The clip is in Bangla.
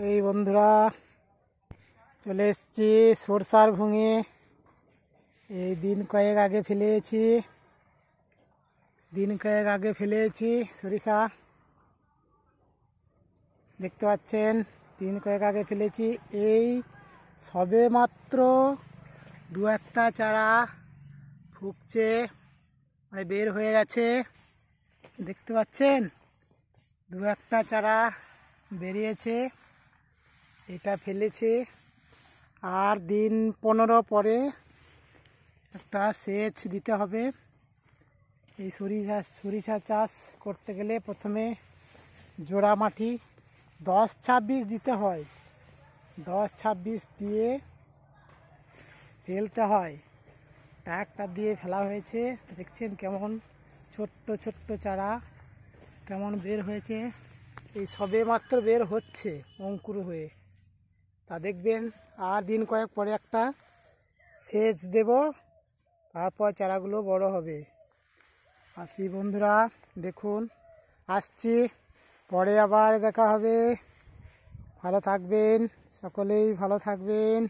এই বন্ধুরা চলে এসেছি সরষার ভুঙে। এই দিন কয়েক আগে ফেলেছি সরিষা, দেখতে পাচ্ছেন। দিন কয়েক আগে ফেলেছি। এই সবে মাত্র দু একটা চারা ফুটছে, মানে বের হয়ে গেছে, দেখতে পাচ্ছেন। দু একটা চারা বেরিয়েছে, এটা ফেলেছে। আর দিন 15 পরে একটা সেচ দিতে হবে। এই সরিষা চাষ করতে গেলে প্রথমে জোড়া মাটি 10-26 দিতে হয়। 10-26 দিয়ে ফেলতে হয়। ট্রাক্টর দিয়ে ফেলা হয়েছে, দেখছেন কেমন ছোট্ট ছোট্ট চারা কেমন বের হয়েছে। এই সবে মাত্র বের হচ্ছে অঙ্কুর হয়ে, তা দেখবেন। আর দিন কয়েক পরে একটা সেচ দেব, তারপর চারাগুলো বড় হবে। আসি বন্ধুরা, দেখুন আসছি, পরে আবার দেখা হবে। ভালো থাকবেন, সকলেই ভালো থাকবেন।